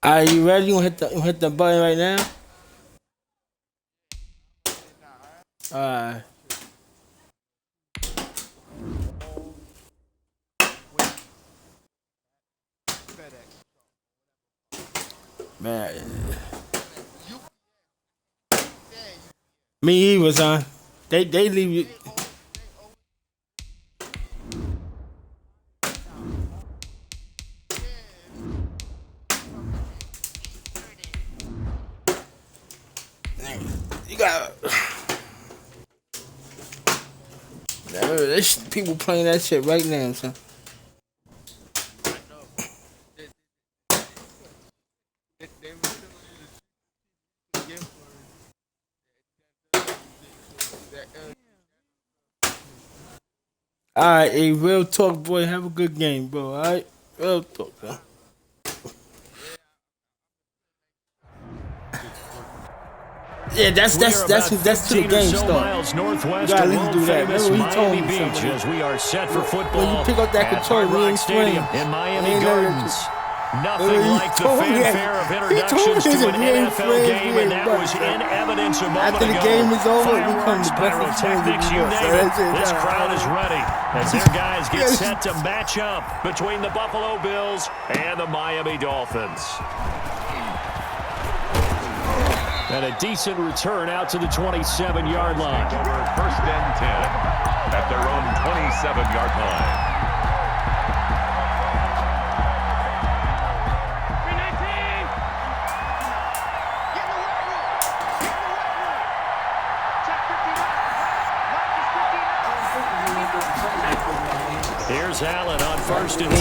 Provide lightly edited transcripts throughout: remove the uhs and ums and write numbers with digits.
Are you ready? You hit the button right now? Alright. Man. Me either, son. They leave you. You got. There's people playing that shit right now, son. Alright, hey, real talk, boy. Have a good game, bro. Alright? Real talk, bro. Yeah, that's till the game start. You gotta at least do that. Remember what he told me something. As we are set for football When you pick up that control, we ain't swing. in Miami Gardens. Nothing like the fanfare of introductions to an NFL game, and that was in evidence a moment after the game is over, we come to Fireworks, breakfast pyrotechnics, you name it. This crowd is right. ready as their guys get set to match up between the Buffalo Bills and the Miami Dolphins. And a decent return out to the 27-yard line. First and 10 at their own 27-yard line. Here's Allen on first and 10.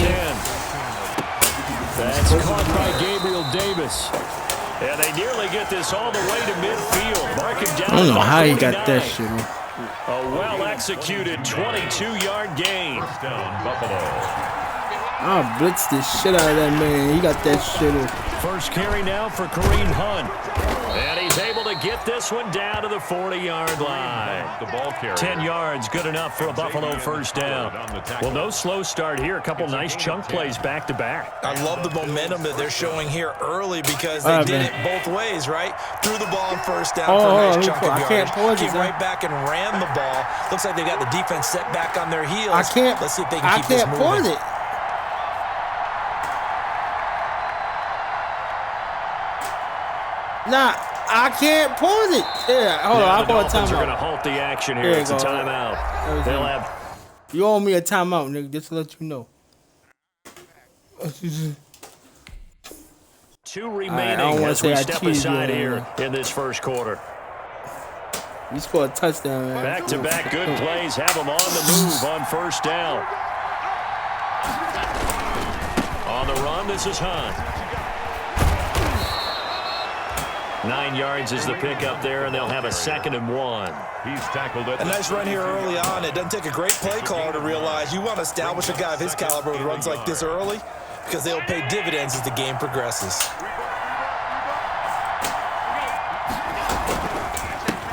That's caught by Gabriel Davis. And they nearly get this all the way to midfield. Marking down. I don't know how he got that shit. A well-executed 22-yard gain. First down, Buffalo. I'll blitz the shit out of that man. He got that shit off. First carry now for Kareem Hunt. And he's able to get this one down to the 40-yard line. The ball carrier. 10 yards, good enough for a Buffalo first down. Well, no slow start here. A couple nice chunk plays back-to-back. I love the momentum that they're showing here early because they did it both ways, right? Threw the ball on first down for a nice chunk of yards. Came right back and ran the ball. Looks like they got the defense set back on their heels. Let's see if they can keep this moving. Pause it. Nah, I can't pause it. Yeah, hold on. I'll go a timeout. They're going to halt the action here. It's a timeout. They'll have. You owe me a timeout, nigga, just to let you know. Two remaining as we step aside here in this first quarter. You scored a touchdown, man. Back-to-back good plays have them on the move on first down. On the run, this is Hunt. 9 yards is the pickup there, and they'll have a 2nd and 1. He's tackled it. A nice run here early on. It doesn't take a great play caller to realize you want to establish a guy of his caliber who runs like this early because they'll pay dividends as the game progresses.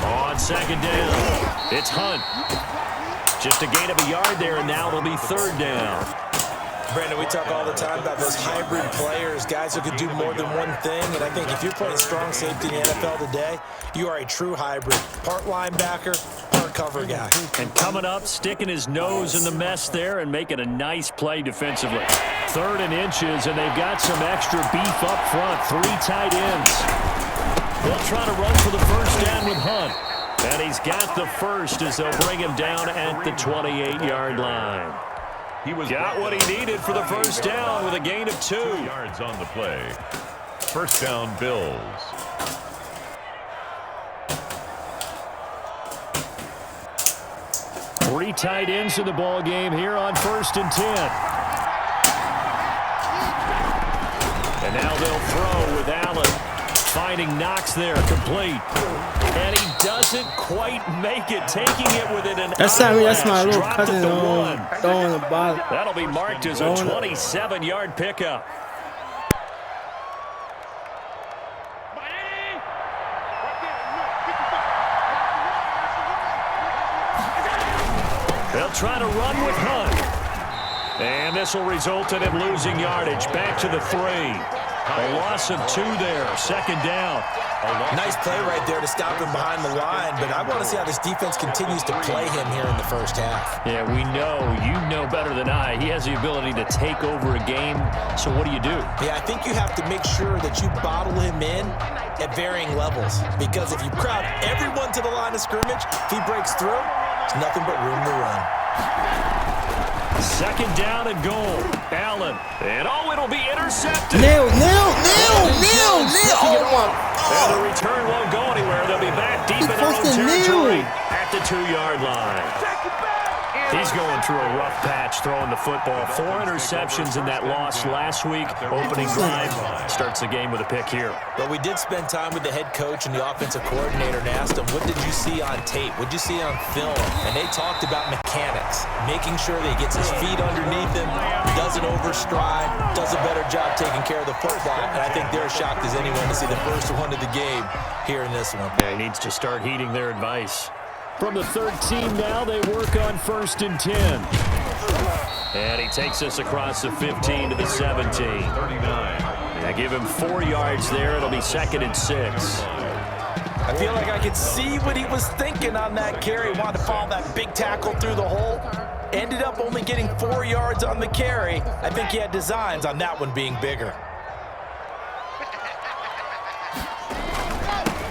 On 2nd down, it's Hunt. Just a gain of a yard there, and now it'll be 3rd down. Brandon, we talk all the time about those hybrid players, guys who can do more than one thing, and I think if you're playing strong safety in the NFL today, you are a true hybrid. Part linebacker, part cover guy. And coming up, sticking his nose in the mess there and making a nice play defensively. 3rd and inches, and they've got some extra beef up front. 3 tight ends. They'll try to run for the first down with Hunt. And he's got the first as they'll bring him down at the 28-yard line. He got what he needed for the first down with a gain of 2 yards on the play. First down, Bills. Three tight ends in the ball game here on 1st and 10. And now they'll throw with Allen. Finding Knox there, complete. And he doesn't quite make it, taking it within an That's my little cousin throwing the ball. That'll be marked as a 27-yard pickup. They'll try to run with Hunt. And this will result in him losing yardage. Back to the 3. A loss of 2 there. Second down. Nice play right there to stop him behind the line, but I want to see how this defense continues to play him here in the first half. Yeah, we know. You know better than I. He has the ability to take over a game, so what do you do? Yeah, I think you have to make sure that you bottle him in at varying levels, because if you crowd everyone to the line of scrimmage, if he breaks through, there's nothing but room to run. Second down and goal. Allen. And it'll be intercepted. Nail. And the return won't go anywhere. They'll be back deep in their own territory at the 2-yard line. He's going through a rough patch throwing the football. 4 interceptions in that loss last week. Opening drive starts the game with a pick here. But we did spend time with the head coach and the offensive coordinator and asked him, what did you see on tape? What did you see on film? And they talked about mechanics, making sure that he gets his feet underneath him, doesn't overstride, does a better job taking care of the football. And I think they're as shocked as anyone to see the first one of the game here in this one. Yeah, he needs to start heeding their advice. From the 13 now, they work on 1st and 10. And he takes us across the 15 to the 17. 39. Yeah, give him 4 yards there. It'll be 2nd and 6. I feel like I could see what he was thinking on that carry. Wanted to follow that big tackle through the hole. Ended up only getting 4 yards on the carry. I think he had designs on that one being bigger.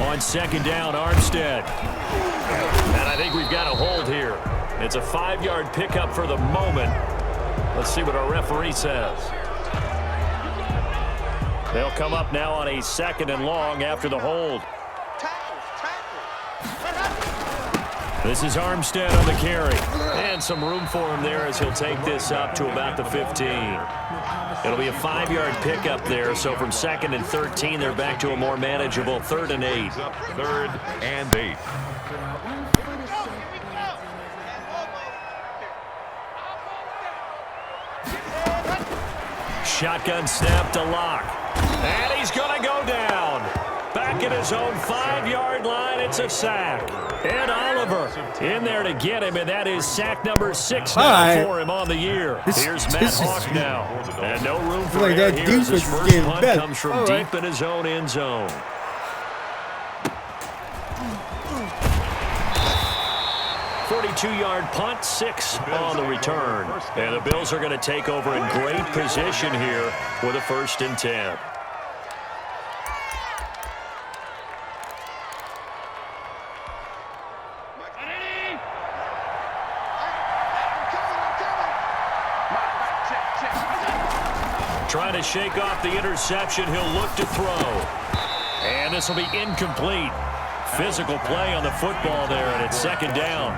On 2nd down, Armstead. And I think we've got a hold here. It's a 5-yard pickup for the moment. Let's see what our referee says. They'll come up now on a 2nd and long after the hold. This is Armstead on the carry. And some room for him there as he'll take this up to about the 15. It'll be a 5-yard pickup there, so from 2nd and 13, they're back to a more manageable 3rd and 8. 3rd and 8. Shotgun snap to Locke. And he's going to go down. Back at his own 5-yard line, it's a sack. Ed Oliver in there to get him, and that is sack number 6 for him on the year. Here's Matt Hawk now. And no room for error here. His first punt comes from deep in his own end zone. Two-yard punt, 6 on the return. And the Bills are going to take over in great position here with a 1st and 10. Trying to shake off the interception. He'll look to throw. And this will be incomplete. Physical play on the football there, and it's 2nd down.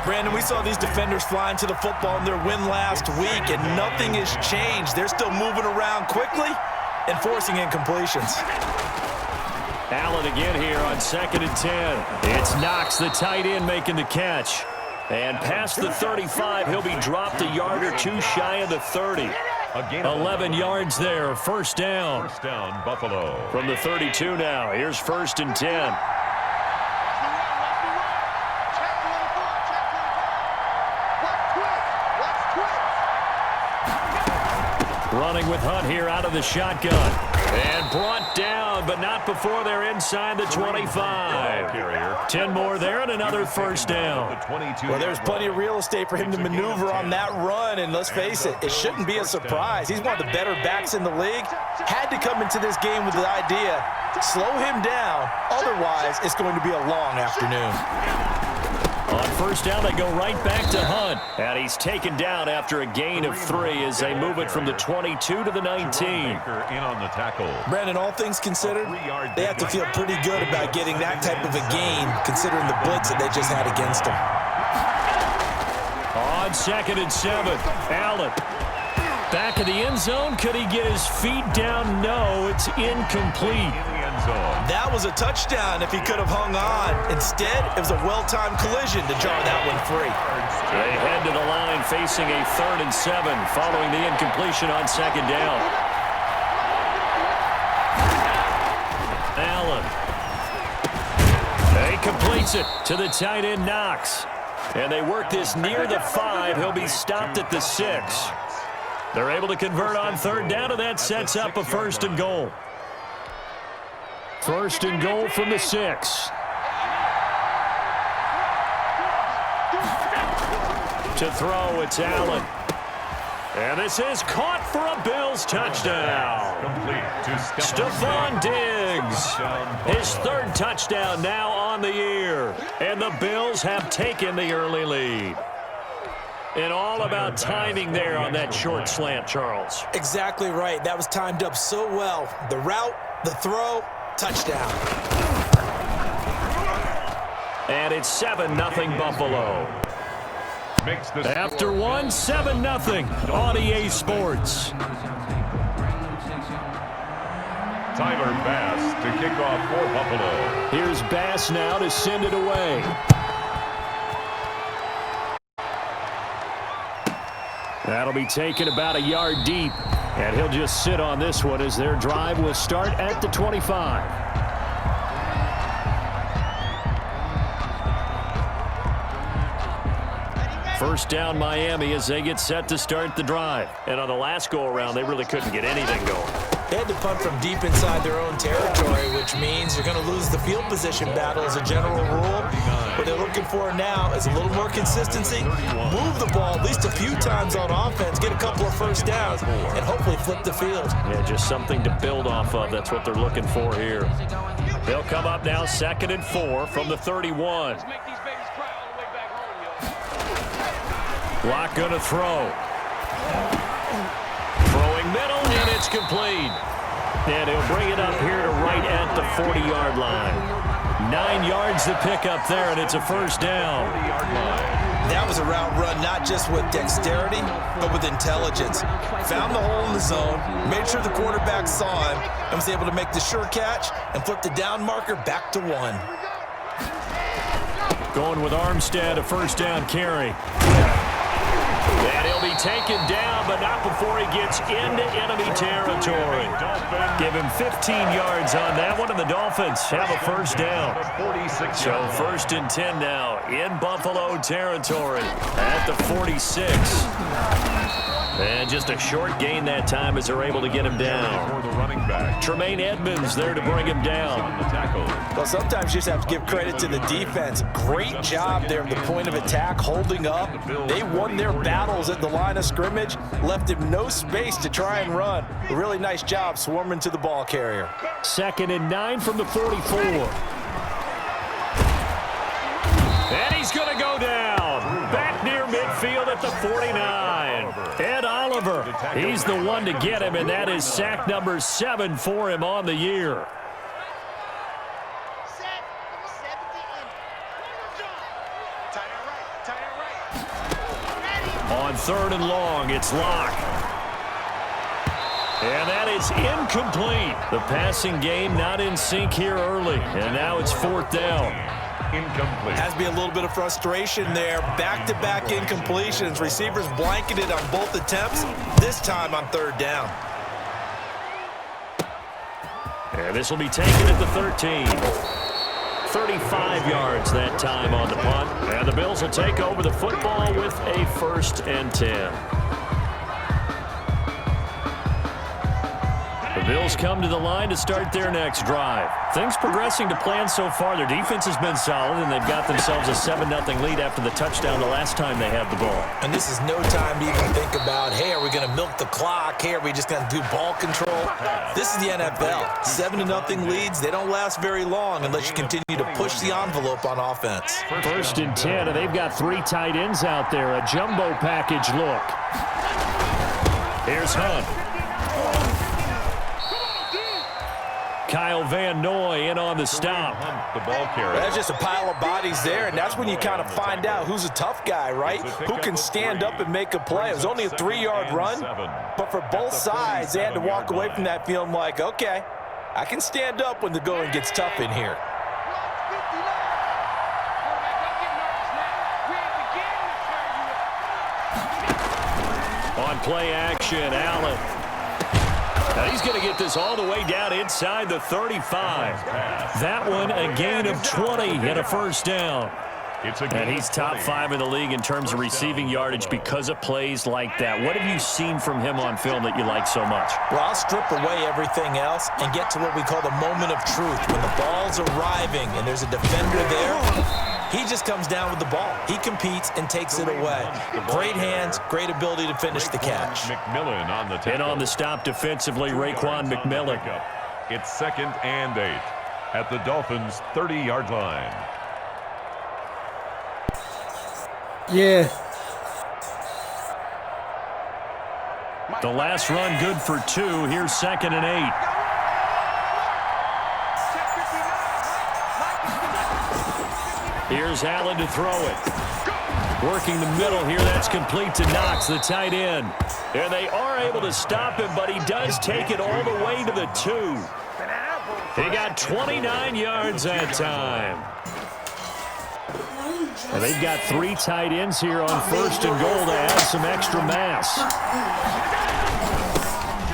Brandon, we saw these defenders flying to the football in their win last week, and nothing has changed. They're still moving around quickly and forcing incompletions. Allen again here on 2nd and 10. It's Knox, the tight end, making the catch. And past the 35, he'll be dropped a yard or 2 shy of the 30. 11 yards there, 1st down. 1st down, Buffalo. From the 32 now, here's 1st and 10. Running with Hunt here out of the shotgun. And brought down, but not before they're inside the 25. 10 more there and another 1st down. Well, there's plenty of real estate for him to maneuver on that run, and let's face it, it shouldn't be a surprise. He's one of the better backs in the league. Had to come into this game with the idea, slow him down, otherwise it's going to be a long afternoon. On 1st down, they go right back to Hunt. And he's taken down after a gain of 3 as they move it from the 22 to the 19. In on the tackle. Brandon, all things considered, they have to feel pretty good about getting that type of a gain, considering the blitz that they just had against them. On 2nd and 7, Allen. Back of the end zone. Could he get his feet down? No, it's incomplete. That was a touchdown if he could have hung on. Instead, it was a well-timed collision to jar that one free. They head to the line facing a 3rd and 7 following the incompletion on 2nd down. Allen. He completes it to the tight end Knox. And they work this near the 5. He'll be stopped at the 6. They're able to convert on third down, and that sets up a 1st and goal. 1st and goal from the 6. To throw, it's Allen. And this is caught for a Bills touchdown. Stephon Diggs, his 3rd touchdown now on the year. And the Bills have taken the early lead. And all about timing there on that short slant, Charles. Exactly right. That was timed up so well. The route, the throw, touchdown. And it's 7-0 Buffalo. After 1, 7-0 on EA Sports. Tyler Bass to kick off for Buffalo. Here's Bass now to send it away. That'll be taken about a yard deep. And he'll just sit on this one as their drive will start at the 25. First down Miami as they get set to start the drive. And on the last go-around, they really couldn't get anything going. They had to punt from deep inside their own territory, which means you're going to lose the field position battle as a general rule. What they're looking for now is a little more consistency, move the ball at least a few times on offense, get a couple of first downs, and hopefully flip the field. Yeah, just something to build off of. That's what they're looking for here. They'll come up now 2nd and 4 from the 31. Lock going to throw. Throwing middle, and it's complete. And he'll bring it up here to right at the 40-yard line. 9 yards to pick up there, and it's a 1st down. That was a route run not just with dexterity, but with intelligence. Found the hole in the zone, made sure the quarterback saw him, and was able to make the sure catch and flip the down marker back to 1. Going with Armstead, a 1st down carry. And he'll be taken down, but not before he gets into enemy territory. Give him 15 yards on that one, and the Dolphins have a 1st down. So 1st and 10 now in Buffalo territory at the 46. And just a short gain that time as they're able to get him down. Tremaine Edmonds there to bring him down. Well, sometimes you just have to give credit to the defense. Great job there at the point of attack, holding up. They won their battles at the line of scrimmage, left him no space to try and run. A really nice job swarming to the ball carrier. 2nd and 9 from the 44. And he's going to go down. Back near midfield at the 49. Ed Oliver, he's the one to get him, and that is sack number 7 for him on the year. On 3rd and long, it's Locke. And that is incomplete. The passing game not in sync here early, and now it's 4th down. Incomplete. Has to be a little bit of frustration there. Back-to-back incompletions. Receivers blanketed on both attempts, this time on 3rd down. And this will be taken at the 13. 35 yards that time on the punt. And the Bills will take over the football with a 1st and 10. The Bills come to the line to start their next drive. Things progressing to plan so far. Their defense has been solid, and they've got themselves a 7-0 lead after the touchdown the last time they had the ball. And this is no time to even think about, hey, are we going to milk the clock? Hey, are we just going to do ball control? This is the NFL. 7-0 leads, they don't last very long unless you continue to push the envelope on offense. 1st and 10, and they've got 3 tight ends out there. A jumbo package look. Here's Hunt. Kyle Van Noy in on the stop. The ball carrier. That's just a pile of bodies there, and that's when you kind of find out who's a tough guy, right? Who can stand up and make a play. It was only a 3-yard run, but for both sides, they had to walk away from that feeling like, okay, I can stand up when the going gets tough in here. On play action, Allen. Now he's going to get this all the way down inside the 35. That one a gain of 20 and a 1st down. And he's top 5 in the league in terms of receiving yardage because of plays like that. What have you seen from him on film that you like so much? Well, I'll strip away everything else and get to what we call the moment of truth. When the ball's arriving and there's a defender there, he just comes down with the ball. He competes and takes it away. Great hands, great ability to finish the catch. McMillan on the tackle. And on the stop defensively, Raekwon McMillan. It's 2nd and 8 at the Dolphins' 30-yard line. Yeah. The last run good for 2. Here's 2nd and 8. Here's Allen to throw it. Working the middle here. That's complete to Knox, the tight end. And they are able to stop him, but he does take it all the way to the 2. He got 29 yards that time. And they've got 3 tight ends here on 1st and goal to add some extra mass.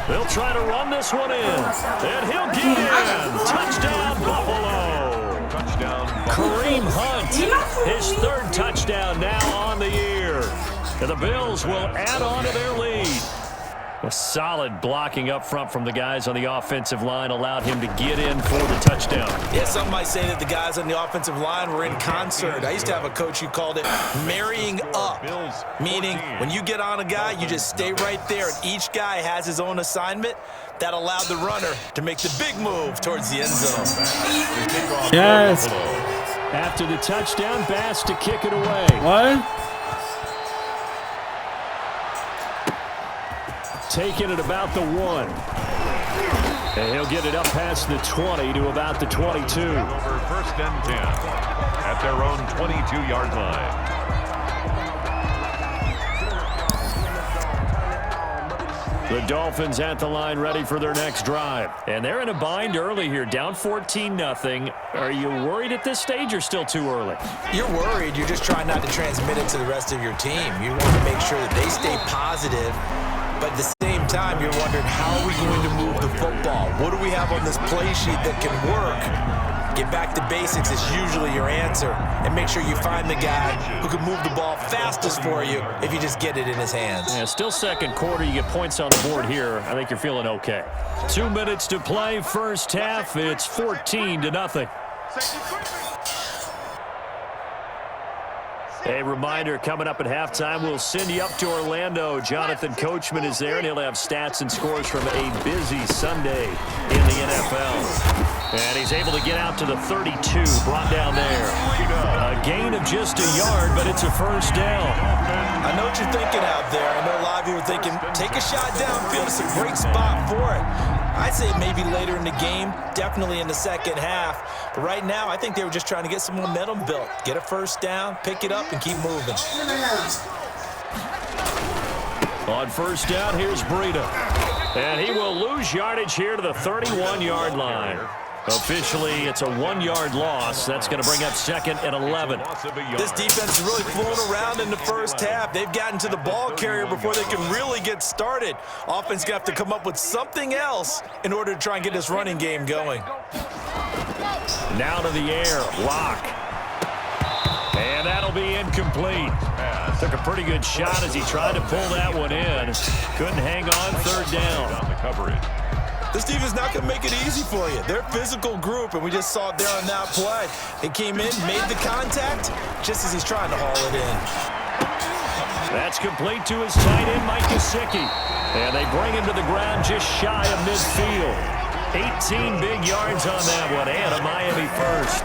They'll try to run this one in. And he'll get in. Touchdown, Buffalo. Touchdown, Kareem Hunt, his 3rd touchdown now on the year. And the Bills will add on to their lead. A solid blocking up front from the guys on the offensive line allowed him to get in for the touchdown. Yeah, some might say that the guys on the offensive line were in concert. I used to have a coach who called it marrying up, meaning when you get on a guy, you just stay right there, and each guy has his own assignment. That allowed the runner to make the big move towards the end zone. Yes. After the touchdown, Bass to kick it away. What? Taking it about the 1. And he'll get it up past the 20 to about the 22. Over 1st and 10 at their own 22-yard line. The Dolphins at the line ready for their next drive. And they're in a bind early here, down 14-0. Are you worried at this stage or still too early? You're worried. You're just trying not to transmit it to the rest of your team. You want to make sure that they stay positive. But at the same time, you're wondering, how are we going to move the football? What do we have on this play sheet that can work? Get back to basics is usually your answer. And make sure you find the guy who can move the ball fastest for you if you just get it in his hands. Yeah, still 2nd quarter. You get points on the board here. I think you're feeling okay. 2 minutes to play, 1st half. It's 14-0. A reminder, coming up at halftime, we'll send you up to Orlando. Jonathan Coachman is there, and he'll have stats and scores from a busy Sunday in the NFL. And he's able to get out to the 32, brought down there. A gain of just a yard, but it's a 1st down. I know what you're thinking out there. I know a lot of you are thinking, take a shot downfield. It's a great spot for it. I'd say maybe later in the game, definitely in the 2nd half. But right now, I think they were just trying to get some momentum built. Get a 1st down, pick it up, and keep moving. On 1st down, here's Breida. And he will lose yardage here to the 31-yard line. Officially, it's a 1-yard loss. That's going to bring up 2nd and 11. This defense is really flown around in the 1st half. They've gotten to the ball carrier before they can really get started. Offense going to have to come up with something else in order to try and get this running game going. Now to the air, Locke. And that'll be incomplete. Took a pretty good shot as he tried to pull that one in. Couldn't hang on, 3rd down. On the coverage. This defense is not going to make it easy for you. They're a physical group, and we just saw it there on that play. He came in, made the contact, just as he's trying to haul it in. That's complete to his tight end, Mike Gesicki. And they bring him to the ground just shy of midfield. 18 big yards on that one, and a Miami 1st.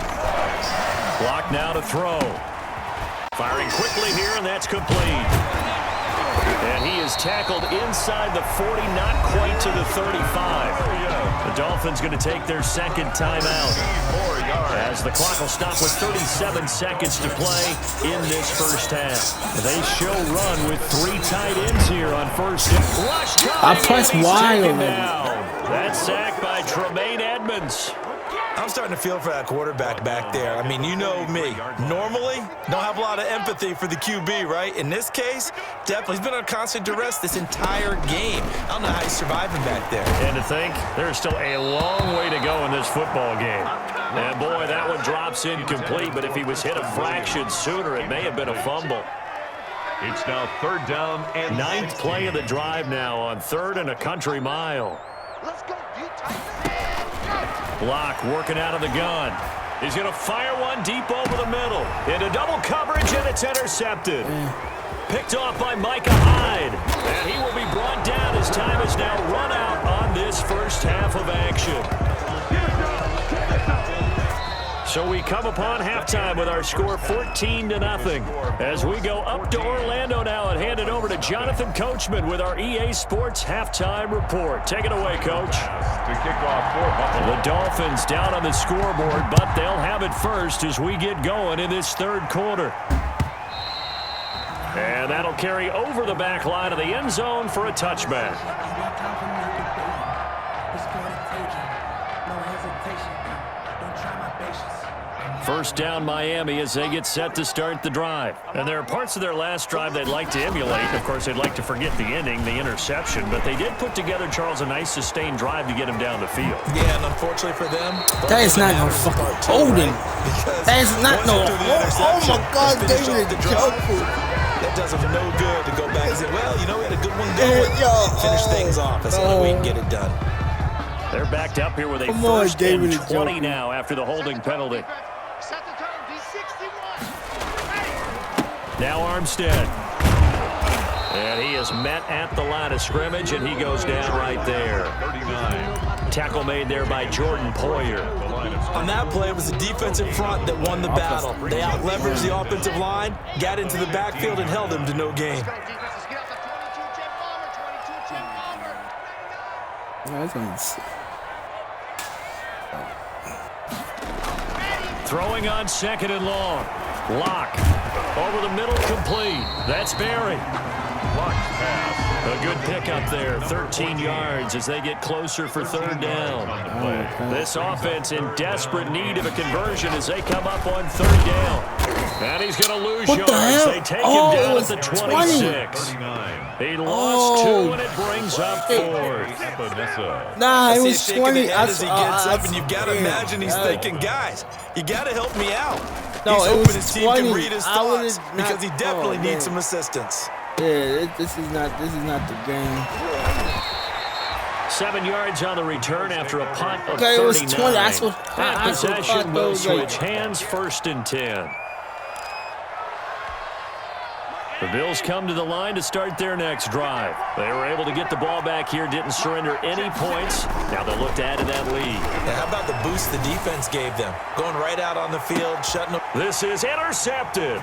Block now to throw. Firing quickly here, and that's complete. And he is tackled inside the 40, not quite to the 35. The Dolphins going to take their 2nd timeout. As the clock will stop with 37 seconds to play in this 1st half. They show run with 3 tight ends here on 1st and rush time. I pressed Y on him. That's sacked by Tremaine Edmonds. I'm starting to feel for that quarterback back there. I mean, you know me. Normally, don't have a lot of empathy for the QB, right? In this case, definitely. He's been on constant duress this entire game. I don't know how he's surviving back there. And to think, there's still a long way to go in this football game. And boy, that was one drops incomplete, but if he was hit a fraction sooner, it may have been a fumble. It's now 3rd down and 9th play of the drive now on 3rd and a country mile. Block working out of the gun. He's going to fire one deep over the middle. Into double coverage, and it's intercepted. Picked off by Micah Hyde. And he will be brought down as time is now run out on this first half of action. So we come upon halftime with our score 14-0. As we go up to Orlando now and hand it over to Jonathan Coachman with our EA Sports Halftime Report. Take it away, Coach. to kick off for Buffalo. The Dolphins down on the scoreboard, but they'll have it first as we get going in this 3rd quarter. And that'll carry over the back line of the end zone for a touchback. First down Miami as they get set to start the drive. And there are parts of their last drive they'd like to emulate. Of course, they'd like to forget the ending, the interception. But they did put together, Charles, a nice sustained drive to get him down the field. Yeah, and unfortunately for them, that is not no fucking holding. That is not no. Oh my God, David Njoku. That does him no good to go back and say, well, you know, we had a good one going. Finish things off. That's the only way we can get it done. They're backed up here with a first and 20 now after the holding penalty. Now Armstead. And he is met at the line of scrimmage, and he goes down right there. 39. Tackle made there by Jordan Poyer. On that play, it was the defensive front that won the battle. They out-leveraged the offensive line, got into the backfield, and held him to no gain. Throwing on 2nd and long. Lock. Over the middle, complete. That's Barry. Locked pass. A good pickup there, 13 yards as they get closer for 3rd down. This offense in desperate need of a conversion as they come up on 3rd down. And he's going to lose yards. They take him down at the 26. 39. He lost 2, and it brings up 4th. Nah, it was 20. As he gets up, and you've got to imagine he's thinking, guys, you got to help me out. No, he's it hoping was his team 20. can read his thoughts because he definitely needs some assistance. Yeah, this is not the game. 7 yards on the return after a punt of 39. Okay, it was 20. That possession will switch hands, 1st and 10. The Bills come to the line to start their next drive. They were able to get the ball back here, didn't surrender any points. Now they'll look to add to that lead. Yeah, how about the boost the defense gave them? Going right out on the field, shutting them. This is intercepted.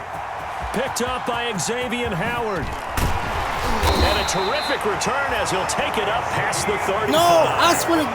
Picked up by Xavier Howard. And a terrific return as he'll take it up past the 35. No, I swear to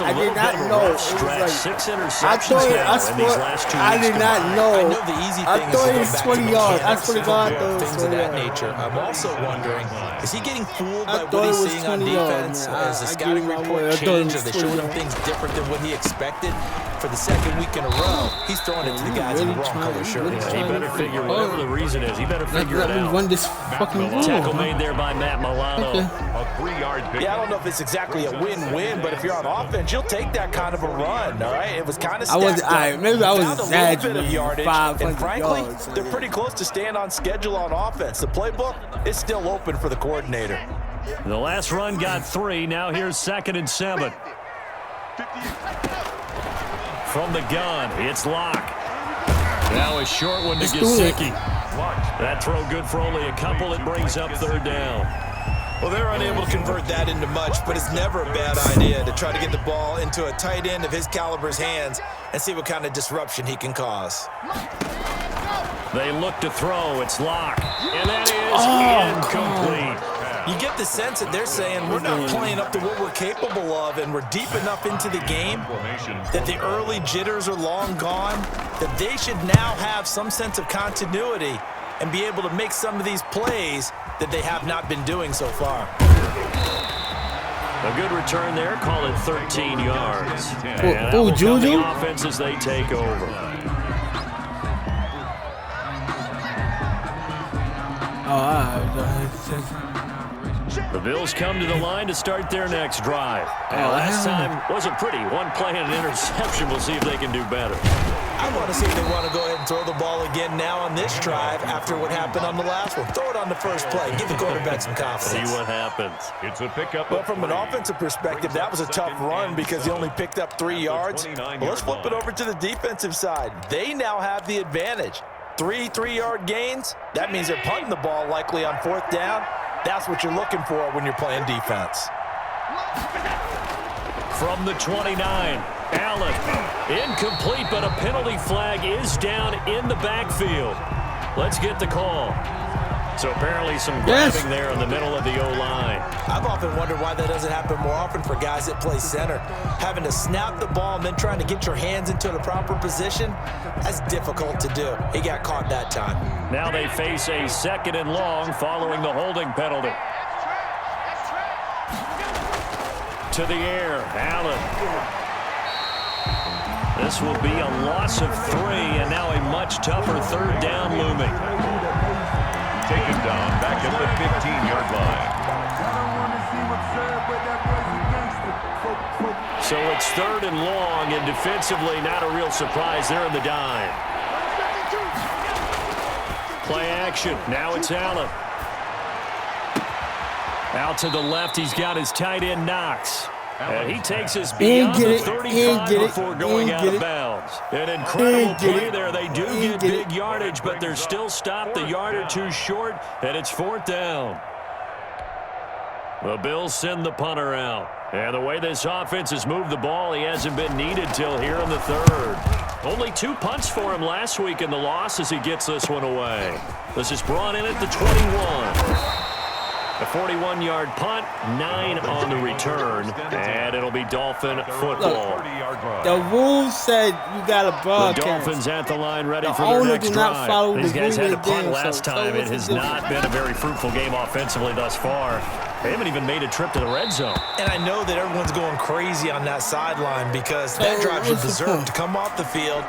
I did not know. Stretch. 6 interceptions now in these last 2 weeks. I did not know. I know the easy thing I thought it was 20 yards. I swear to God, things of that nature. I'm also wondering, is he getting fooled by what he's seeing on defense? Has the scouting report changed? Are they showing him things different than what he expected? For the 2nd week in a row, he's throwing it to the guys in the wrong color shirt. He better figure, whatever the reason is, he better figure it out. Run this fucking ball. Tackle made there by Matt Milano. A 3-yard pick. Yeah, I don't know if it's exactly a win-win, but if you're on offense, you'll take that kind of a run, all right? It was kind of stacked up. Maybe I was Found exaggerating. a little bit of yardage, 500 and frankly, yards. they're pretty close to staying on schedule on offense. The playbook is still open for the coordinator. The last run got 3. Now here's 2nd and 7. From the gun, it's Locke. Now a short one to Gesicki. That throw good for only a couple. It brings up 3rd down. Well, they're unable to convert that into much, but it's never a bad idea to try to get the ball into a tight end of his caliber's hands and see what kind of disruption he can cause. They look to throw. It's Locke. And that is incomplete. You get the sense that they're saying we're not playing up to what we're capable of, and we're deep enough into the game that the early jitters are long gone, that they should now have some sense of continuity and be able to make some of these plays that they have not been doing so far. A good return there. Call it 13 yards. Juju? The offense as they take over. The Bills come to the line to start their next drive. And last time wasn't pretty. One play and an interception. We'll see if they can do better. I want to see if they want to go ahead and throw the ball again now on this drive after what happened on the last one. Throw it on the first play. Give the quarterback some confidence. See what happens. It's a pickup. Well, from an offensive perspective, that was a tough run because he only picked up 3 yards. Well, let's flip it over to the defensive side. They now have the advantage. 3 3-yard gains. That means they're punting the ball likely on 4th down. That's what you're looking for when you're playing defense. From the 29, Allen. Incomplete, but a penalty flag is down in the backfield. Let's get the call. So apparently some grabbing there in the middle of the O-line. I've often wondered why that doesn't happen more often for guys that play center. Having to snap the ball and then trying to get your hands into the proper position, that's difficult to do. He got caught that time. Now they face a 2nd and long following the holding penalty. To the air, Allen. This will be a loss of 3, and now a much tougher 3rd down looming. Taken down back at the 15-yard line. So it's 3rd and long, and defensively not a real surprise there in the dime. Play action. Now it's Allen. Out to the left, he's got his tight end Knox. And he takes us beyond the 35 before going out of bounds. An incredible play there. They do get big yardage, but they're still stopped a yard or 2 short, and it's 4th down. The Bills send the punter out. And the way this offense has moved the ball, he hasn't been needed till here in the 3rd. Only 2 punts for him last week in the loss as he gets this one away. This is brought in at the 21. A 41-yard punt, 9 on the return, and it'll be Dolphin football. Look, the rules said you got to broadcast. The Dolphins at the line ready for their next drive. These guys had to punt last time. It has not been a very fruitful game offensively thus far. They haven't even made a trip to the red zone. And I know that everyone's going crazy on that sideline because that drive should deserve to come off the field,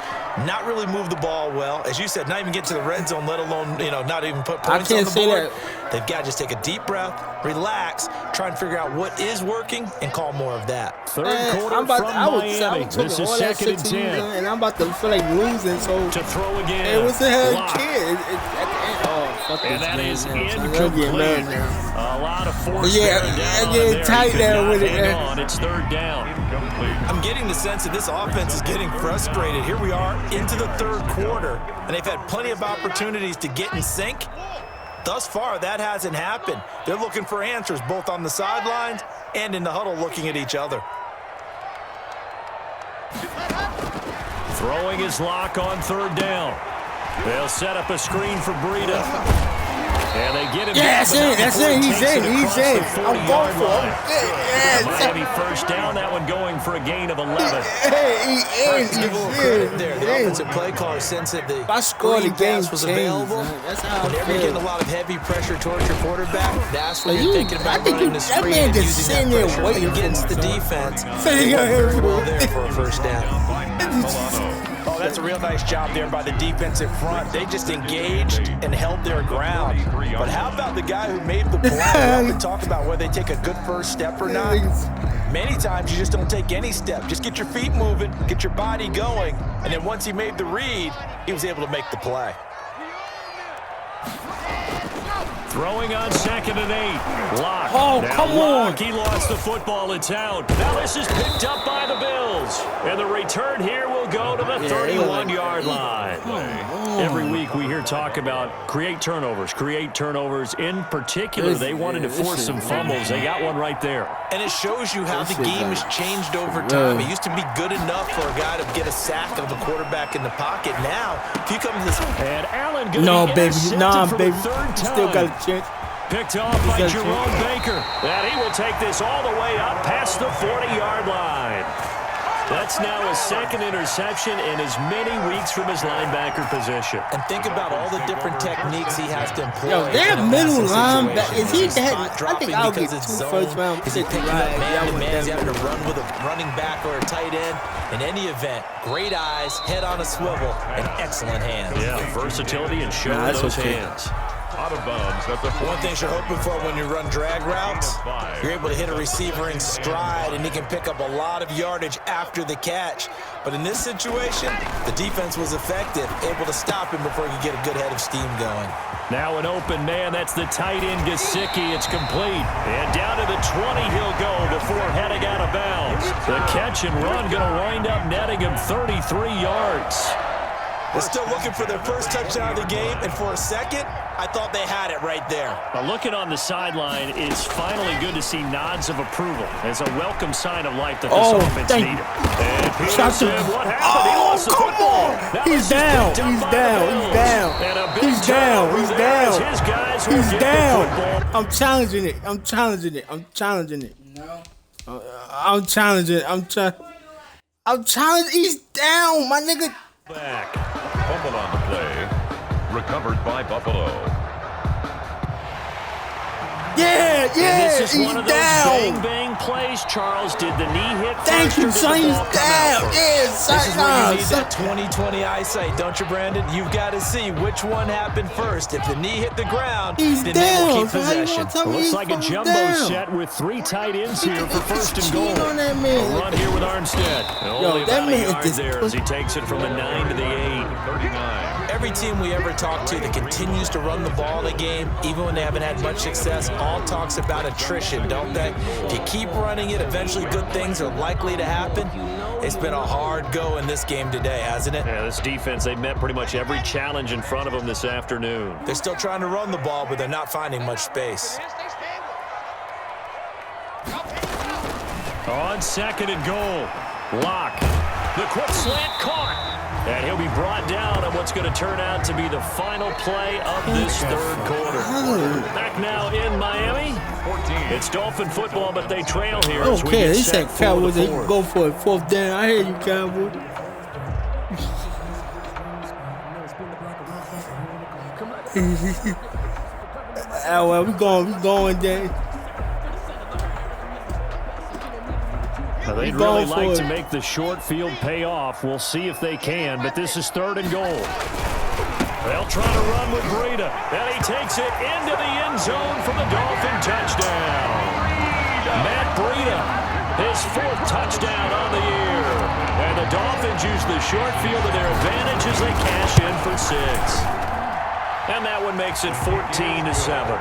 not really move the ball well. As you said, not even get to the red zone, let alone, not even put points on the board. They've got to just take a deep breath, relax, try and figure out what is working, and call more of that. 3rd quarter from Miami. This is 2nd and 10. And I'm about to feel like losing, so to throw again. It was a hell kid. And that is incomplete. A lot of force I get tight there with it. It's 3rd down. I'm getting the sense that this offense is getting frustrated. Here we are into the 3rd quarter, and they've had plenty of opportunities to get in sync. Thus far, that hasn't happened. They're looking for answers both on the sidelines and in the huddle looking at each other. Throwing his lock on 3rd down. They'll set up a screen for Breida. And they get him down. That's it. He's in. I'm going for him. Miami 1st down. That one going for a gain of 11. He's in. The offensive play caller sense that the green pass was available. Whenever you're getting a lot of heavy pressure towards your quarterback, that's when you're thinking about running the screen and using that pressure against the defense. There for a 1st down. Oh, that's a real nice job there by the defensive front. They just engaged and held their ground. But how about the guy who made the play? We often talk about whether they take a good first step or not. Many times you just don't take any step. Just get your feet moving, get your body going, and then once he made the read, he was able to make the play. Throwing on 2nd and 8. Lock. Oh, now come on. He lost the football. It's out. Now this is picked up by the Bills. And the return here will go to the 31-yard line. Every week we hear talk about create turnovers. In particular, they wanted to force some fumbles. They got one right there. And it shows you how the game has changed over time. It used to be good enough for a guy to get a sack of a quarterback in the pocket. Now, if you come to this... And Allen baby. Still got a chance. Picked off by Jerome Baker. And he will take this all the way up past the 40-yard line. That's now his 2nd interception in as many weeks from his linebacker position. And think about all the different techniques he has to employ. Yo, their middle linebacker, is he that? I think I'll get 2 first-round picks. Is he picking up man-to-man? Is he having to run with a running back or a tight end? In any event, great eyes, head on a swivel, and excellent hands. Yeah, versatility and showing those hands. out of bounds at the 40. One thing you're hoping for when you run drag routes, you're able to hit a receiver in stride, and he can pick up a lot of yardage after the catch. But in this situation, the defense was effective, able to stop him before he could get a good head of steam going. Now an open man. That's the tight end, Gesicki. It's complete. And down to the 20 he'll go before heading out of bounds. The catch and run going to wind up netting him 33 yards. They're still looking for their first touchdown of the game, and for a second, I thought they had it right there. Now looking on the sideline, it's finally good to see nods of approval as a welcome sign of life that this offense needed. And Peterson, what happened? He lost the football. He's down. He's down. He's down. He's down. His guys He's down. I'm challenging it. I'm challenging it. I'm challenging it. No. I'm challenging it. I'm challenging. He's down, my nigga. Back. Fumble on the play. Recovered by Buffalo. Yeah, This is he's one of those down. bang plays. Charles, did the knee hit? Thank you, son. He's down. Yeah, This is where you need that 20/20 eyesight, don't you, Brandon? You've got to see which one happened first. If the knee hit the ground, He's then down. they will keep So how you possession. gonna tell me Looks he's like a fucking jumbo down? set with 3 tight ends here for first and goal. Cheating on that A man. run here with Armstead. Only that about a man yard just there as he takes it from the 9 to the 8. 39. Every team we ever talk to that continues to run the ball in a game, even when they haven't had much success, all talks about attrition, don't they? If you keep running it, eventually good things are likely to happen. It's been a hard go in this game today, hasn't it? Yeah, this defense, they met pretty much every challenge in front of them this afternoon. They're still trying to run the ball, but they're not finding much space. On 2nd and goal, Locke. The quick slant caught. And he'll be brought down on what's going to turn out to be the final play of this third quarter. Back now in Miami. 14. It's Dolphin football, but they trail here. I don't as we care. get He set said for Cowboys, the they can fourth. go for it. 4th down. I hear you, Cowboys. Well, we going there. Now, they'd really like to make the short field pay off. We'll see if they can, but this is 3rd and goal. They'll try to run with Breida, and he takes it into the end zone for the Dolphin touchdown. Matt Breida, his 4th touchdown on the year. And the Dolphins use the short field to their advantage as they cash in for 6. And that one makes it 14-7.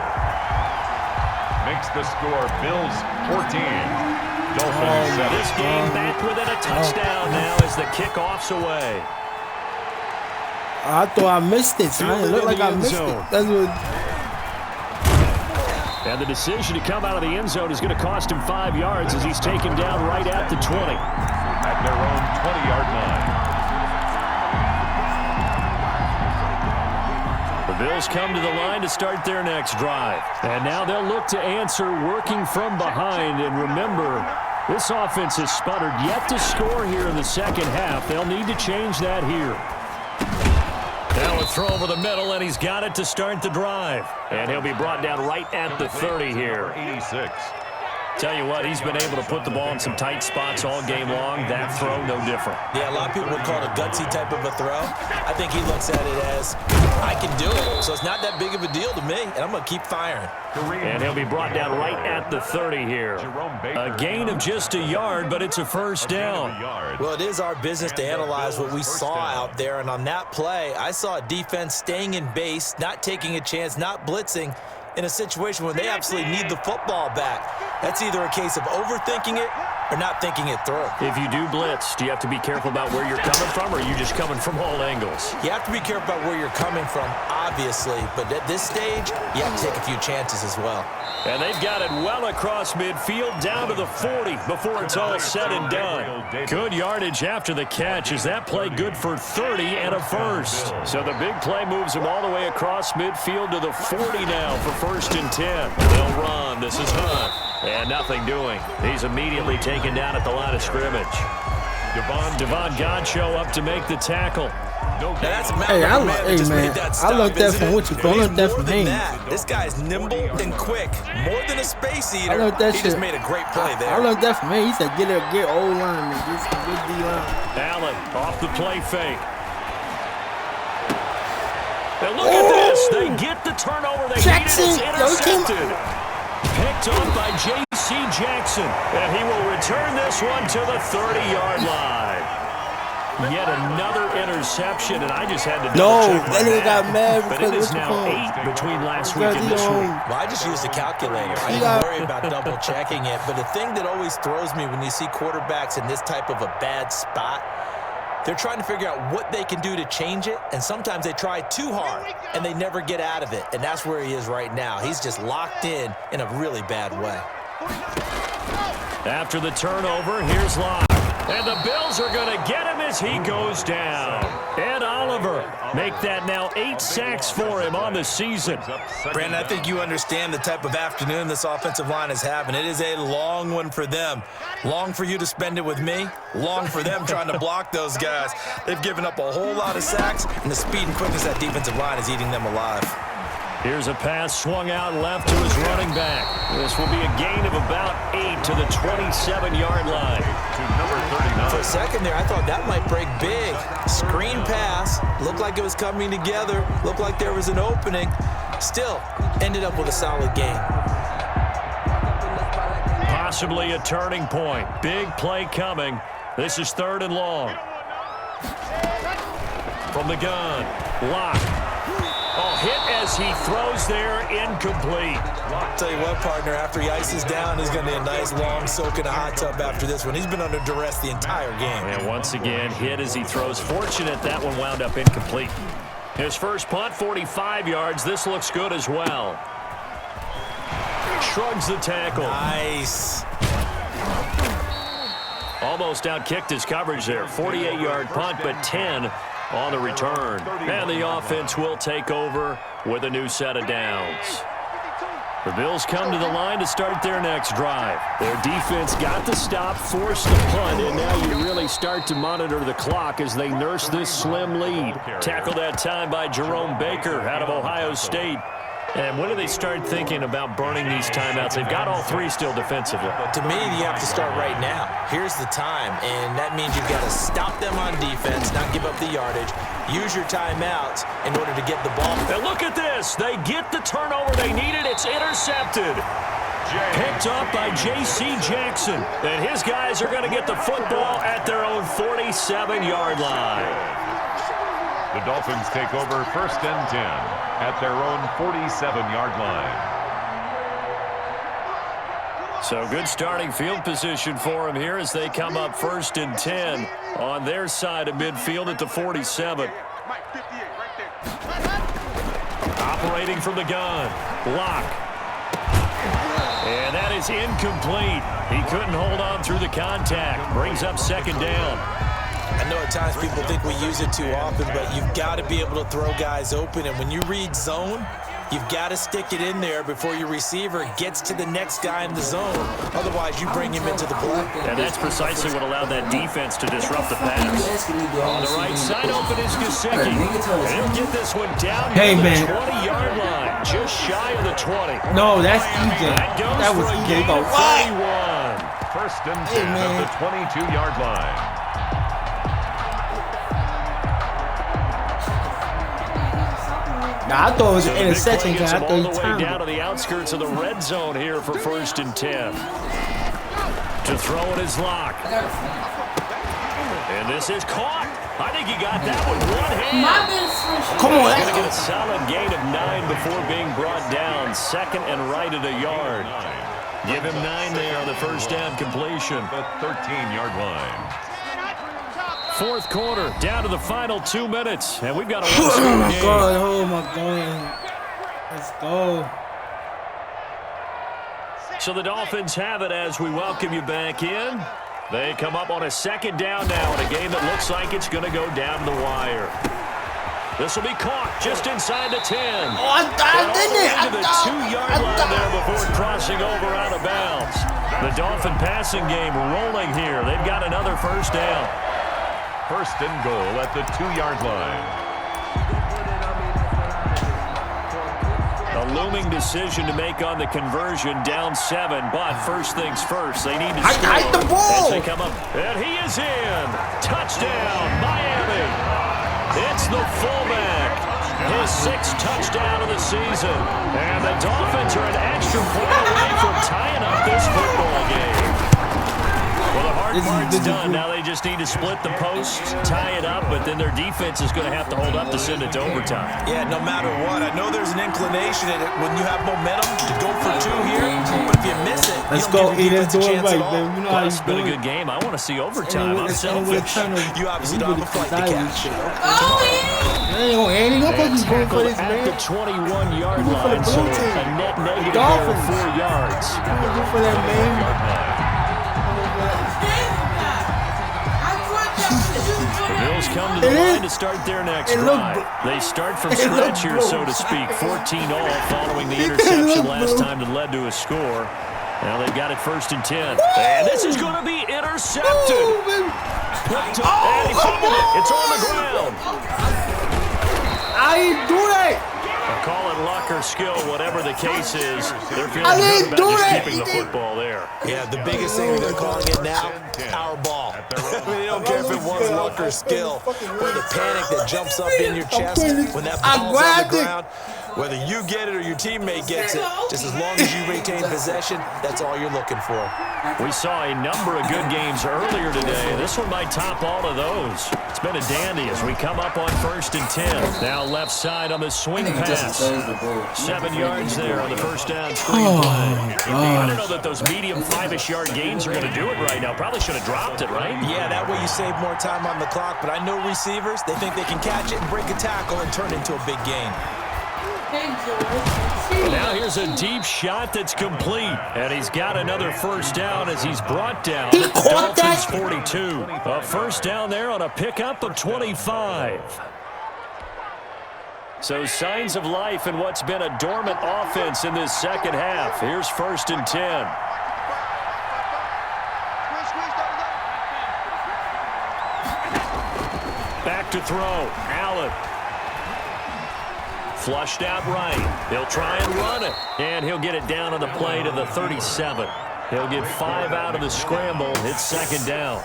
Makes the score Bills 14. Dolphins 7. This game back within a touchdown now as the kickoff's away. I thought I missed it. So I didn't look like I missed it. That's what. And the decision to come out of the end zone is going to cost him 5 yards as he's taken down right at the 20. At their own 20-yard line. The Bills come to the line to start their next drive. And now they'll look to answer working from behind. And remember, this offense has sputtered yet to score here in the second half. They'll need to change that here. Now a throw over the middle, and he's got it to start the drive. And he'll be brought down right at the 30 here. 86. Tell you what, he's been able to put the ball in some tight spots all game long. That throw, no different. Yeah, a lot of people would call it a gutsy type of a throw. I think he looks at it as, I can do it. So it's not that big of a deal to me, and I'm going to keep firing. And he'll be brought down right at the 30 here. A gain of just a yard, but it's a first down. Well, it is our business to analyze what we saw out there, and on that play, I saw a defense staying in base, not taking a chance, not blitzing, in a situation where they absolutely need the football back. That's either a case of overthinking it or not thinking it through. If you do blitz, do you have to be careful about where you're coming from, or are you just coming from all angles? You have to be careful about where you're coming from, obviously, but at this stage, you have to take a few chances as well. And they've got it well across midfield, down to the 40 before it's all said and done. Good yardage after the catch. Is that play good for 30 and a first? So the big play moves him all the way across midfield to the 40 now for 1st and 10. They'll run. This is Hunt. And nothing doing. He's immediately taken down at the line of scrimmage. Devon Godchaux up to make the tackle. Hey, I learned that from what you call. I learned that from Haynes. This guy's nimble and quick, more than a space eater. I learned that he shit. just made a great play there. I learned that from him. He said, get old lineman, get some good D line. Allen off the play fake. And look at this. this. They get the turnover they needed. It's intercepted. Picked up by J.C. Jackson. And he will return this one to the 30-yard line. Yet another interception, and I just had to double check. No, that nigga got mad but because it is now 8 between last week and this week. Well, I just used the calculator. I didn't worry about double checking it. But the thing that always throws me when you see quarterbacks in this type of a bad spot, they're trying to figure out what they can do to change it, and sometimes they try too hard, and they never get out of it. And that's where he is right now. He's just locked in a really bad way. After the turnover, here's Locke. And the Bills are going to get him as he goes down. Ed Oliver make that now 8 sacks for him on the season. Brandon, I think you understand the type of afternoon this offensive line is having. It is a long one for them. Long for you to spend it with me. Long for them trying to block those guys. They've given up a whole lot of sacks, and the speed and quickness of that defensive line is eating them alive. Here's a pass swung out left to his running back. This will be a gain of about 8 to the 27-yard line. For a second there, I thought that might break big. Screen pass. Looked like it was coming together. Looked like there was an opening. Still, ended up with a solid gain. Possibly a turning point. Big play coming. This is 3rd and long. From the gun, Locke. Oh, hit as he throws there, incomplete. I'll tell you what, partner, after he ices down, he's going to be a nice long soak in a hot tub after this one. He's been under duress the entire game. And once again, hit as he throws. Fortunate that one wound up incomplete. His first punt, 45 yards. This looks good as well. Shrugs the tackle. Nice. Almost outkicked his coverage there. 48-yard punt, but 10 on the return. And the offense will take over with a new set of downs. The Bills come to the line to start their next drive. Their defense got the stop, forced the punt, and now you really start to monitor the clock as they nurse this slim lead. Tackled that time by Jerome Baker out of Ohio State. And when do they start thinking about burning these timeouts? They've got all 3 still defensively. To me, you have to start right now. Here's the time, and that means you've got to stop them on defense, not give up the yardage. Use your timeouts in order to get the ball. And look at this. They get the turnover they needed. It's intercepted. Picked up by J.C. Jackson. And his guys are going to get the football at their own 47-yard line. The Dolphins take over 1st and 10 at their own 47-yard line. So good starting field position for him here as they come up 1st and 10 on their side of midfield at the 47. Operating from the gun, Locke. And that is incomplete. He couldn't hold on through the contact. Brings up 2nd down. I know at times people think we use it too often, but you've got to be able to throw guys open. And when you read zone, you've got to stick it in there before your receiver gets to the next guy in the zone. Otherwise, you bring him into the play. And that's precisely what allowed that defense to disrupt the pass. On the right side, open is Gesicki. He'll get this one down to the 20-yard line, just shy of the 20. No, that's EJ. That was EJ. Go right. 1st and 10 at the 22-yard line. Nah, I thought it was an interception because I thought he all the way timed down to the outskirts of the red zone here for 1st and 10. To throw it is Locke. And this is caught. I think he got that with one hand. Come on. He's going to get a solid gain of 9 before being brought down. 2nd and right at a yard. Give him 9 there on the 1st down completion. The 13-yard line. 4th quarter, down to the final 2 minutes, and we've got a Oh my game. God! Oh my God! Let's go. So the Dolphins have it as we welcome you back in. They come up on a 2nd down now in a game that looks like it's going to go down the wire. This will be caught just inside the 10. Oh, I didn't it? To the 2-yard line there before crossing over out of bounds. The Dolphin passing game rolling here. They've got another 1st down. 1st and goal at the 2-yard line. A looming decision to make on the conversion, down 7, but first things first, they need to score the ball. as they come up. And he is in. Touchdown, Miami. It's the fullback, his 6th touchdown of the season. And the Dolphins are an extra point away from tying up this football game. Well, the hard part's done. Now they just need to split the posts, tie it up, but then their defense is going to have to hold up to send it to overtime. Yeah, no matter what. I know there's an inclination in it when you have momentum to go for 2 here, but if you miss it, let's go, let's do it right, man. You know how it's been a good game. I want to see overtime. I'm selfish. You obviously don't have a fight to catch. Ain't gonna put you going for this, man. At the 21-yard line, so a net negative there of 4 yards. Go for that, man. The Bills come to the line to start their next drive. They start from scratch here, so to speak. 14-all following the interception last time that led to a score. Now they've got it 1st and 10. And this is going to be intercepted. And he fumbled it. It's on the ground. I didn't do that. I'll call it luck or skill, whatever the case is. They're feeling good about just keeping the football there. Yeah, the biggest thing they're calling it now, our ball. They don't care if it was luck or skill, or the panic that jumps up in your chest when that ball's on the ground. Whether you get it or your teammate gets it, just as long as you retain possession, that's all you're looking for. We saw a number of good games earlier today. This one might top all of those. It's been a dandy as we come up on 1st and 10. Now left side on the swing pass. 7 yards there on the first down screenplay. I don't know that those medium 5-ish yard gains are going to do it right now. Probably should have dropped it, right? Yeah, that way you save more time on the clock. But I know receivers, they think they can catch it and break a tackle and turn it into a big gain. Now here's a deep shot that's complete. And he's got another first down as he's brought down at the Dolphins 42. A first down there on a pickup of 25. So signs of life in what's been a dormant offense in this second half. Here's 1st and 10. Back to throw. Allen. Flushed out right. He'll try and run it. And he'll get it down on the play to the 37. He'll get 5 out of the scramble. It's 2nd down.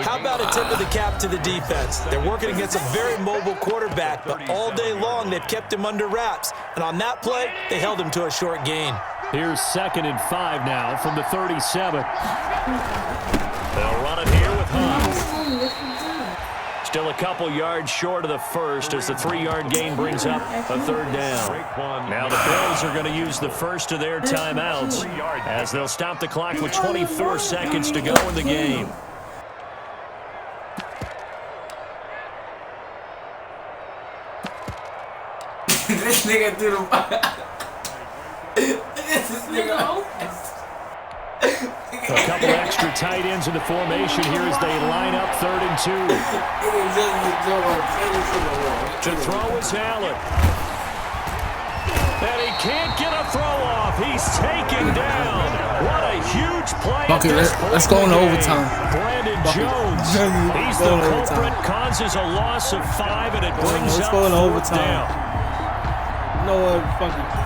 How about a tip of the cap to the defense? They're working against a very mobile quarterback, but all day long they've kept him under wraps. And on that play, they held him to a short gain. Here's 2nd and 5 now from the 37. They'll run it here with Hunt. Still a couple yards short of the first as the 3-yard gain brings up a 3rd down. Now the Bills are going to use the first of their timeouts as they'll stop the clock with 24 seconds to go in the game. This nigga threw the this nigga. A couple extra tight ends in the formation here as they line up 3rd and 2. To throw is Allen. And he can't get a throw off. He's taken down. What a huge play. Okay, let's go into overtime. Brandon Jones. He's the culprit, causes a loss of 5, and it brings up 4th down. No, fucking.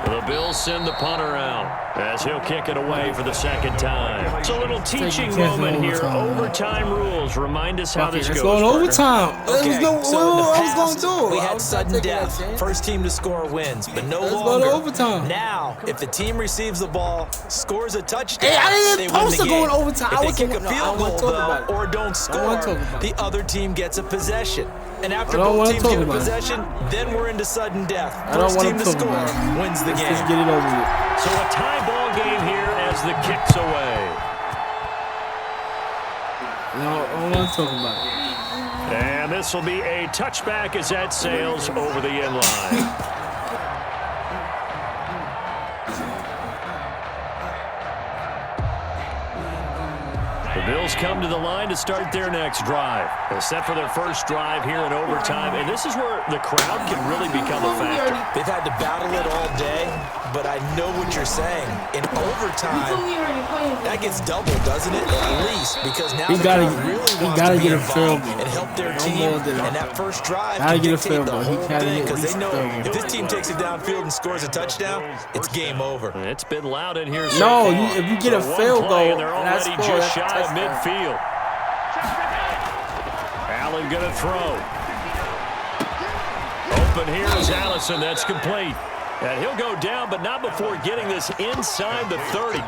The Bills send the punter out as he'll kick it away for the 2nd time. It's a little teaching moment here. Overtime rules. Remind us how this goes. Let's go in overtime. Okay, so what I was going to do? We had sudden death. First team to score wins, but no longer. Let's go to overtime. Now, if the team receives the ball, scores a touchdown, hey, I they didn't win post the to game. go in overtime. If they kick a field goal, though, or don't score, the other team gets a possession. And after both teams get a possession, then we're into sudden death. First team to score wins the game. Let's get it over with. So a tie ball game here as the kick's away. No, I don't want to talk about it. And this will be a touchback as that sails over the end line. The Bills come to the line to start their next drive. They're set for their first drive here in overtime, and this is where the crowd can really become a factor. They've had to battle it all day, but I know what you're saying. In overtime, that gets doubled, doesn't it? At least, because now he gotta get a field goal and help their team. And that first drive can dictate field the goal. whole thing, because they know if this team takes it downfield and scores a touchdown, it's game over. It's been loud in here. No, if you get a field goal, they're already just shy of midfield. Allen gonna throw. open. Here's Allison. That's complete. And he'll go down, but not before getting this inside the 30.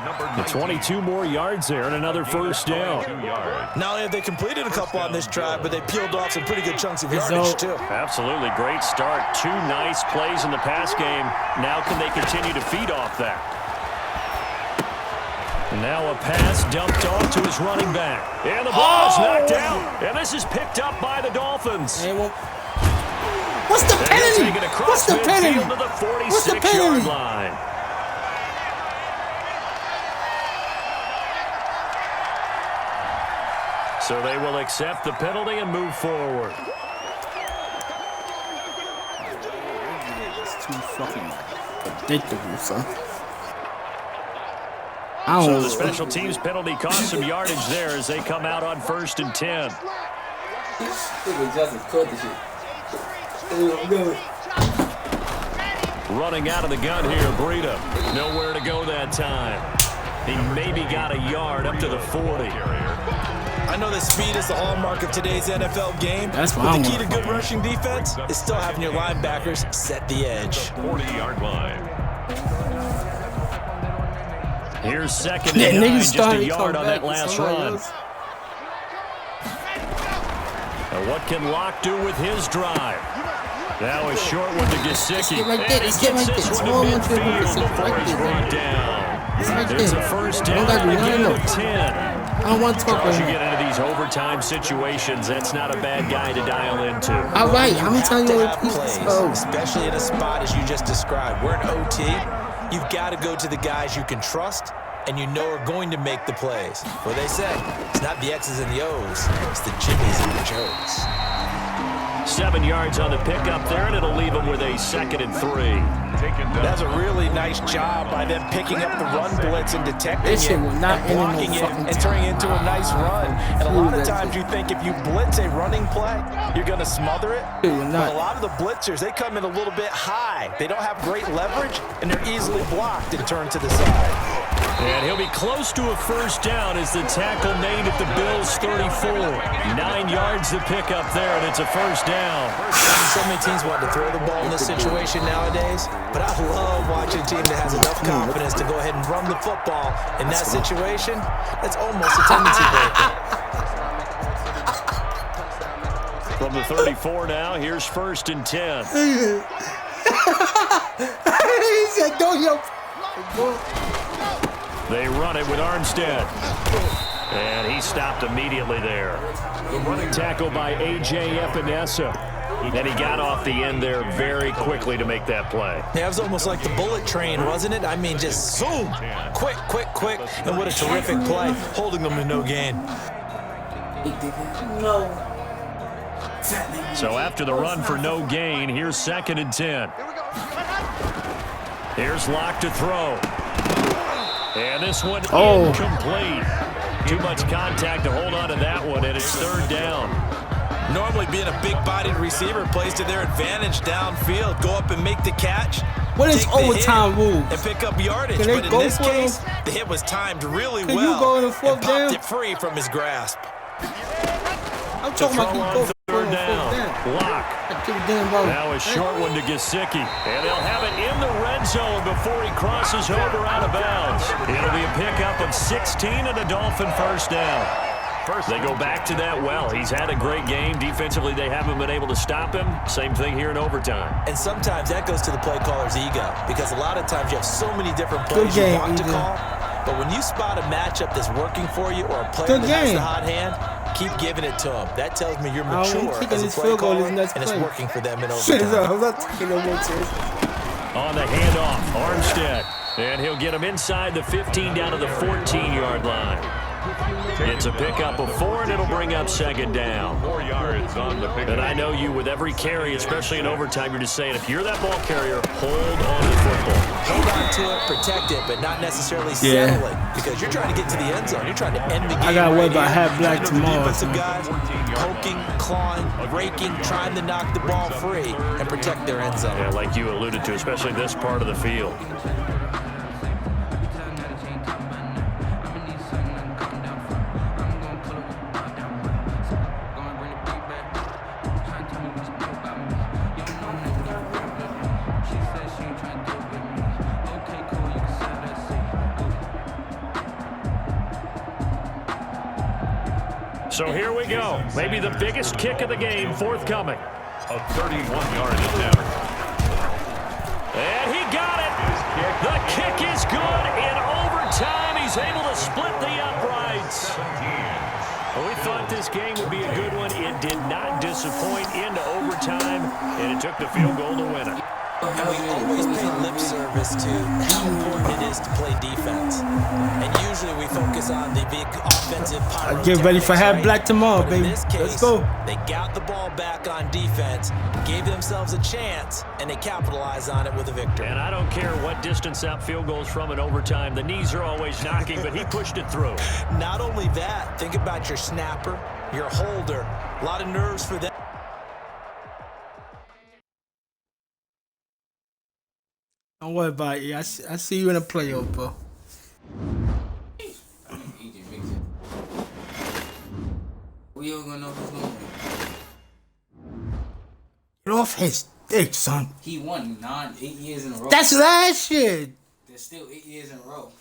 The 22 more yards there and another first down. Not only have they completed a couple on this drive, but they peeled off some pretty good chunks of yardage, too. Absolutely. Great start. 2 nice plays in the pass game. Now can they continue to feed off that? Now a pass dumped off to his running back. And the ball is knocked out. And this is picked up by the Dolphins. What's the penalty? What's the penalty? To the 46 What's the penalty? Yard line. So they will accept the penalty and move forward. It's too fucking predictable, son. So the special teams penalty cost some yardage there as they come out on 1st and 10. Running out of the gun here, Breida. Nowhere to go that time. He maybe got a yard up to the 40. I know that speed is the hallmark of today's NFL game. That's but the key to good rushing defense is still having your linebackers set the edge. 40-yard line. Here's 2nd and 9, just a yard on that last run. And what can Locke do with his drive? Now a short one to Gesicki. And he gets this one to midfield before he's brought down. It's a first down and a gain of 10. I don't want to talk about As you get into these overtime situations, that's not a bad guy to dial into. All right, how many times you plays, especially in a spot as you just described. We're in OT. You've got to go to the guys you can trust and you know are going to make the plays. What they say, it's not the X's and the O's, it's the Jimmies and the Joes. 7 yards on the pickup there, and it'll leave them with a 2nd and 3. That's a really nice job by them picking up the run blitz and detecting it and blocking it and turning it into a nice run. And a lot of times you think if you blitz a running play, you're going to smother it. But a lot of the blitzers, they come in a little bit high. They don't have great leverage, and they're easily blocked and turned to the side. And he'll be close to a first down as the tackle made at the Bills' 34. 9 yards to pick up there, and it's a first down. So many teams want to throw the ball in this situation nowadays, but I love watching a team that has enough confidence to go ahead and run the football. In that situation, that's almost a tendency breaker. From the 34 now, here's 1st and 10. He said, "Don't yo." They run it with Armstead. And he stopped immediately there. The running tackle by A.J. Epinesa. And he got off the end there very quickly to make that play. Yeah, it was almost like the bullet train, wasn't it? I mean, just zoom. Quick, quick, quick. And what a terrific play, holding them to no gain. So after the run for no gain, here's 2nd and 10. Here's Locke to throw. And this one incomplete. Too much contact to hold on to that one, and it's 3rd down. Normally being a big-bodied receiver plays to their advantage downfield. Go up and make the catch. What is overtime rule? And pick up yardage. But in this case, the hit was timed really well. You go in the 4th down? And popped it free from his grasp. I'm talking about you go 3rd down. Locke. Now a short one to Gesicki. And they'll have it in the red zone before he crosses over out of bounds. It'll be a pickup of 16 and a Dolphin first down. They go back to that well. He's had a great game. Defensively, they haven't been able to stop him. Same thing here in overtime. And sometimes that goes to the play caller's ego because a lot of times you have so many different plays you want to call. But when you spot a matchup that's working for you or a player that has the hot hand, keep giving it to him. That tells me you're mature as a play caller, and it's working for them in overtime. On the handoff, Armstead. And he'll get him inside the 15 down to the 14-yard line. It's a pickup of 4, and it'll bring up 2nd down. 4 yards on the pickup. And I know you, with every carry, especially in overtime, you're just saying, if you're that ball carrier, hold on to the football. Hold on to it, protect it, but not necessarily settle it. Because you're trying to get to the end zone. You're trying to end the game. I got to worry about half black tomorrow. Defensive guys poking, clawing, raking, trying to knock the ball free and protect their end zone. Yeah, like you alluded to, especially this part of the field. So here we go. Maybe the biggest kick of the game forthcoming. A 31-yard attempt. And he got it. The kick is good. In overtime, he's able to split the uprights. Well, we thought this game would be a good one. It did not disappoint into overtime, and it took the field goal to win it. And we always pay lip service to how important it is to play defense. And usually we focus on the big offensive power. Get ready for half black tomorrow, but baby. In this case, let's go. They got the ball back on defense, gave themselves a chance, and they capitalized on it with a victory. And I don't care what distance out field goals from in overtime. The knees are always knocking, but he pushed it through. Not only that, think about your snapper, your holder. A lot of nerves for them. Don't worry about it. I see you in the playoff, bro. We all gonna know who's gonna win. Get off his dick, son. He won 8 years in a row. That's last year. There's still 8 years in a row.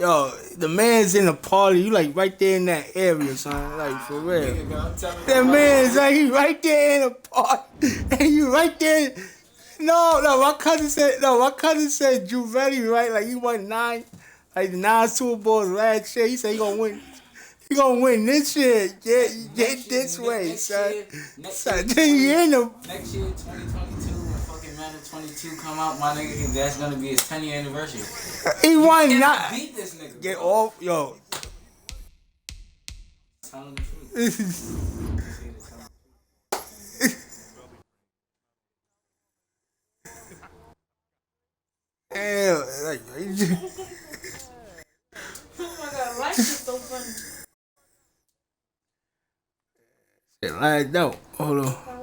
Yo, the man's in the party. You like right there in that area, son. Like for real. That man's like he right there in the party, and you right there. No, my cousin said Drew Reddy, right? Like he won 9 Super Bowls last year. He said he gonna win. He gonna win this year. Get this way, son. Next year, in the next year, 2022, when fucking Madden 22 come out, my nigga, that's gonna be his 10-year anniversary. He won 9. Beat this nigga. Get off, yo. Tell him the truth. Damn, like, Oh my god, life is so funny. shit, like, no, hold on.